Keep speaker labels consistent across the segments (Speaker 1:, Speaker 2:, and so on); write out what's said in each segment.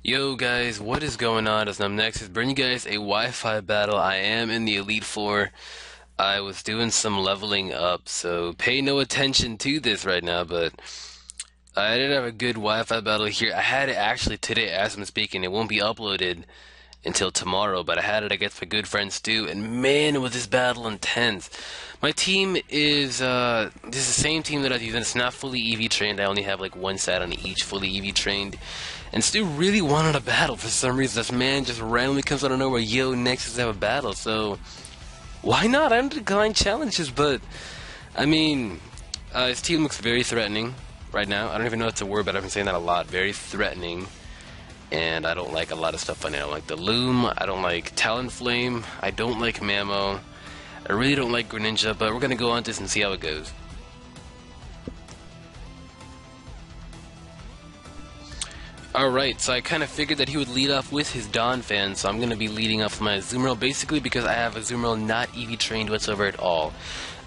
Speaker 1: Yo guys, what is going on? It's NumbNexus bringing you guys a Wi-Fi battle. I am in the Elite Four. I was doing some leveling up, so pay no attention to this right now, but I did have a good Wi-Fi battle here. I had it actually today as I'm speaking. It won't be uploaded until tomorrow, but I had it against my good friend Stu, and man, was this battle intense. My team is this is the same team that I've used. It's not fully EV trained. I only have like one stat on each fully EV trained. And Stu really wanted a battle for some reason. This man just randomly comes out of nowhere. Yo, Nexus have a battle. So why not? I don't decline challenges, but I mean, his team looks very threatening right now. I don't even know if it's a word, but I've been saying that a lot. Very threatening. And I don't like a lot of stuff on it. I don't like the Loom. I don't like Talonflame. I don't like Mamo. I really don't like Greninja, but we're going to go on this and see how it goes. Alright, so I kind of figured that he would lead off with his Donphan, so I'm going to be leading off with my Azumarill, basically because I have Azumarill not EV trained whatsoever at all.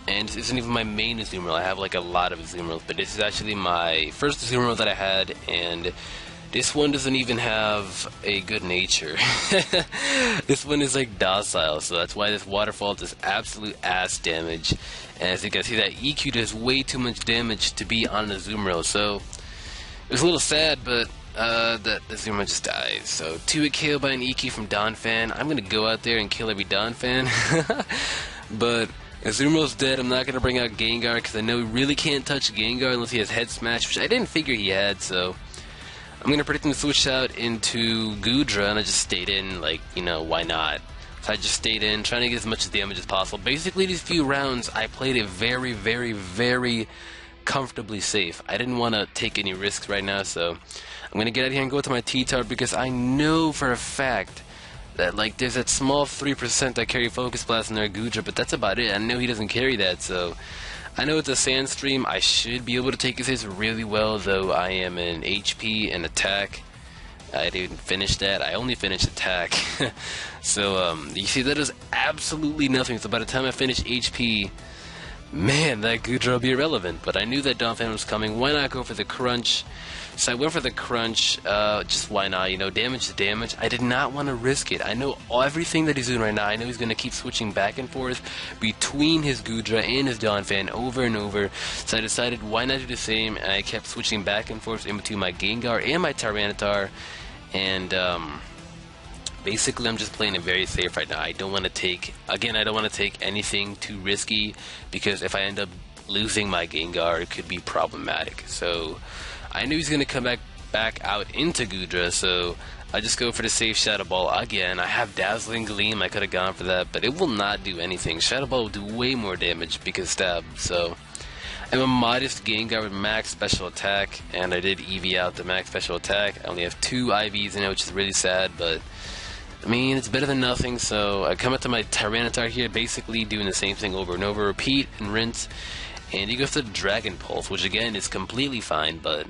Speaker 1: And this isn't even my main Azumarill. I have like a lot of Azumarills, but this is actually my first Azumarill that I had, and this one doesn't even have a good nature. This one is like docile, so that's why this waterfall does absolute ass damage. And as you can see, that EQ does way too much damage to be on an Azumarill, so it was a little sad, but that Azumarill just dies. So 2-hit KO by an EQ from Donphan. I'm gonna go out there and kill every Donphan. But Azumarill's dead. I'm not gonna bring out Gengar because I know he really can't touch Gengar unless he has Head Smash, which I didn't figure he had, so I'm going to predict him to switch out into Goodra, and I just stayed in, like, you know, why not? So I just stayed in, trying to get as much damage as possible. Basically, these few rounds, I played it very, very, very comfortably safe. I didn't want to take any risks right now, so I'm going to get out here and go to my T-Tar, because I know for a fact that, like, there's that small 3% that carry Focus Blast in their Goodra, but that's about it. I know he doesn't carry that, so I know it's a Sandstream. I should be able to take his hits really well, though I am in HP and attack. I didn't finish that. I only finished attack. So, you see, that does absolutely nothing. So by the time I finish HP, man, that Goodra will be irrelevant. But I knew that Donphan was coming. Why not go for the Crunch? So I went for the Crunch, just why not, you know, damage to damage. I did not want to risk it. I know everything that he's doing right now. I know he's going to keep switching back and forth between his Goodra and his Donphan over and over. So I decided, why not do the same? And I kept switching back and forth in between my Gengar and my Tyranitar. And basically, I'm just playing it very safe right now. I don't want to take, again, I don't want to take anything too risky, because if I end up losing my Gengar, it could be problematic. So I knew he's going to come back out into Goodra, so I just go for the safe Shadow Ball again. I have Dazzling Gleam. I could have gone for that, but it will not do anything. Shadow Ball will do way more damage because stab. So I'm a modest Gengar with max special attack, and I did EV out the max special attack. I only have 2 IVs in it, which is really sad, but I mean, it's better than nothing. So I come up to my Tyranitar here, basically doing the same thing over and over, repeat and rinse. And he goes to Dragon Pulse, which again is completely fine, but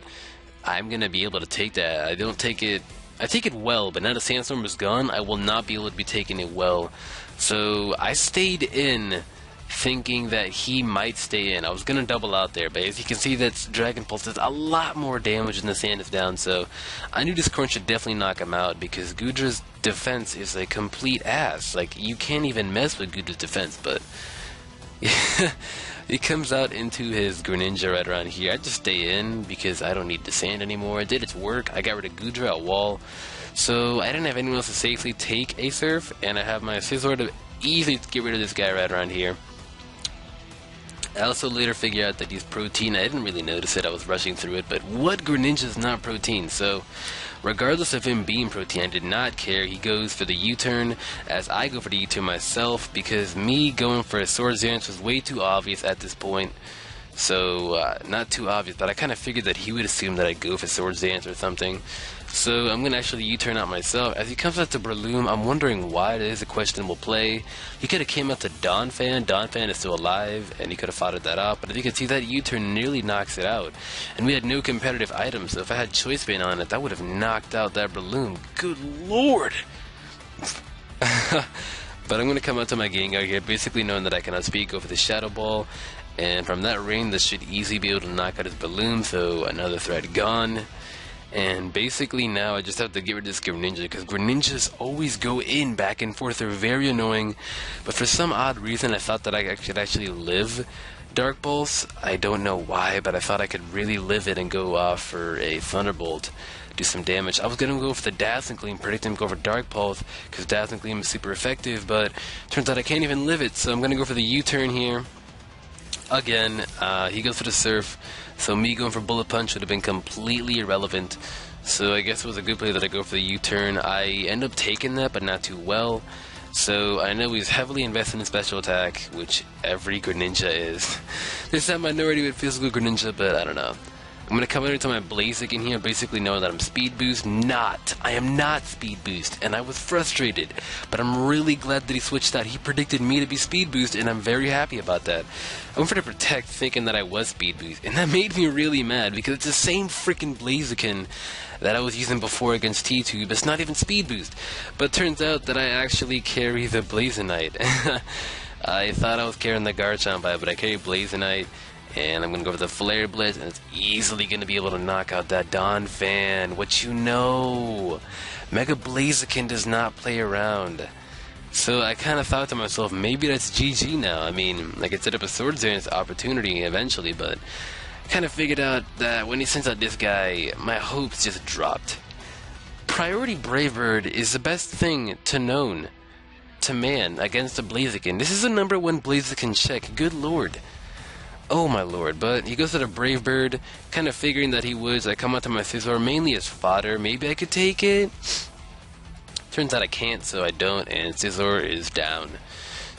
Speaker 1: I'm going to be able to take that. I don't take it, I take it well, but now the Sandstorm is gone, I will not be able to be taking it well. So I stayed in, thinking that he might stay in. I was going to double out there, but as you can see, that Dragon Pulse does a lot more damage when the sand is down, so I knew this Crunch should definitely knock him out, because Goodra's defense is a complete ass. Like, you can't even mess with Goodra's defense, but he comes out into his Greninja right around here. I just stay in because I don't need the sand anymore. It did its work. I got rid of Goodra, a wall. So I didn't have anyone else to safely take a Surf, and I have my Scizor to easily get rid of this guy right around here. I also later figured out that he's protein. I didn't really notice it. I was rushing through it, but what Greninja is not protein? So regardless of him being protein, I did not care. He goes for the U-turn, as I go for the U-turn myself, because me going for a Swords Dance was way too obvious at this point. So, not too obvious, but I kind of figured that he would assume that I'd go for Swords Dance or something. So I'm going to actually U-turn out myself. As he comes out to Breloom, I'm wondering why it is a questionable play. He could have came out to Donphan. Donphan is still alive, and he could have fought that out. But as you can see, that U-turn nearly knocks it out. And we had no competitive items, so if I had Choice Band on it, that would have knocked out that Breloom. Good lord! But I'm going to come out to my Gengar here, basically knowing that I can outspeed, go for the Shadow Ball. And from that ring, this should easily be able to knock out his Breloom, so another threat gone. And basically now I just have to get rid of this Greninja, because Greninjas always go in back and forth. They're very annoying. But for some odd reason I thought that I could actually live Dark Pulse. I don't know why, but I thought I could really live it and go off for a Thunderbolt, do some damage. I was going to go for the Dazzling Gleam, predict him go for Dark Pulse, because Dazzling Gleam is super effective, but turns out I can't even live it, so I'm going to go for the U-turn here. Again, he goes for the Surf, so me going for Bullet Punch would have been completely irrelevant. So I guess it was a good play that I go for the U-turn. I end up taking that, but not too well. So I know he's heavily invested in special attack, which every Greninja is. There's that minority with physical Greninja, but I don't know. I'm going to come into my Blaziken here, basically knowing that I'm Speed Boost. I am not Speed Boost, and I was frustrated. But I'm really glad that he switched out. He predicted me to be Speed Boost, and I'm very happy about that. I went for the Protect thinking that I was Speed Boost, and that made me really mad, because it's the same freaking Blaziken that I was using before against T2, but it's not even Speed Boost. But it turns out that I actually carry the Blazonite. I thought I was carrying the Garchomp, but I carry Blazonite. And I'm going to go for the Flare Blitz, and it's easily going to be able to knock out that Donphan. What you know? Mega Blaziken does not play around. So I kind of thought to myself, maybe that's GG now. I mean, I could set up a Swords Dance opportunity eventually, but I kind of figured out that when he sends out this guy, my hopes just dropped. Priority Brave Bird is the best thing to known to man against a Blaziken. This is a #1 Blaziken check. Good lord. Oh my lord, but he goes to the Brave Bird, kind of figuring that he would. I come out to my Scizor mainly as fodder. Maybe I could take it. Turns out I can't, so I don't, and Scizor is down.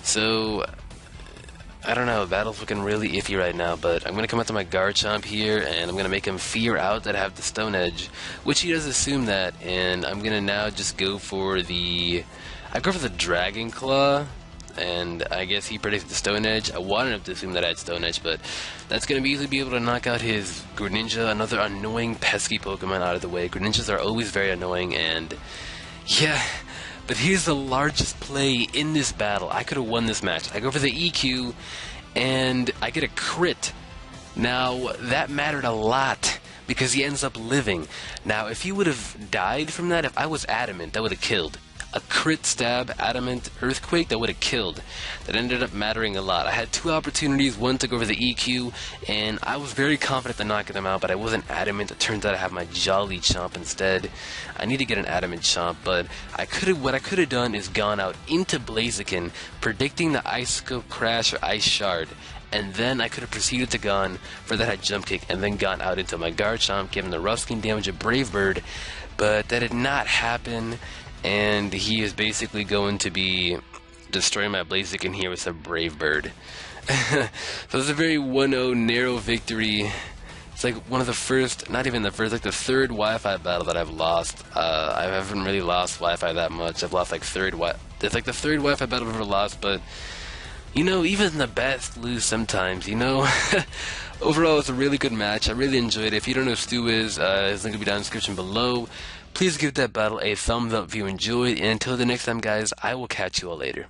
Speaker 1: So, I don't know, battle's looking really iffy right now, but I'm going to come out to my Garchomp here, and I'm going to make him fear out that I have the Stone Edge, which he does assume that, and I'm going to now just go for the... I go for the Dragon Claw. And I guess he predicted the Stone Edge. I wanted him to assume that I had Stone Edge, but that's going to easily be able to knock out his Greninja, another annoying, pesky Pokemon out of the way. Greninjas are always very annoying, and yeah, but here's the largest play in this battle. I could have won this match. I go for the EQ, and I get a crit. Now, that mattered a lot, because he ends up living. Now, if he would have died from that, if I was Adamant, that would have killed. A crit stab, Adamant, Earthquake, that would have killed. That ended up mattering a lot. I had two opportunities, one to go for the EQ, and I was very confident to knocking them out, but I wasn't Adamant. It turns out I have my Jolly Chomp instead. I need to get an Adamant Chomp, but what I could have done is gone out into Blaziken, predicting the Icicle Crash or Ice Shard, and then I could have proceeded to Gone for that Jump Kick, and then gone out into my Garchomp, giving the Rough Skin damage of Brave Bird, but that did not happen. And he is basically going to be destroying my Blaziken here with a Brave Bird. So it's a very 1-0 narrow victory. It's like one of the first, not even the first, like the third Wi-Fi battle that I've lost. I haven't really lost Wi-Fi that much. I've lost like it's like the third Wi-Fi battle I've ever lost, but you know, even the best lose sometimes, you know? Overall, it's a really good match. I really enjoyed it. If you don't know who Stu is, his link will be down in the description below. Please give that battle a thumbs up if you enjoyed, and until the next time, guys, I will catch you all later.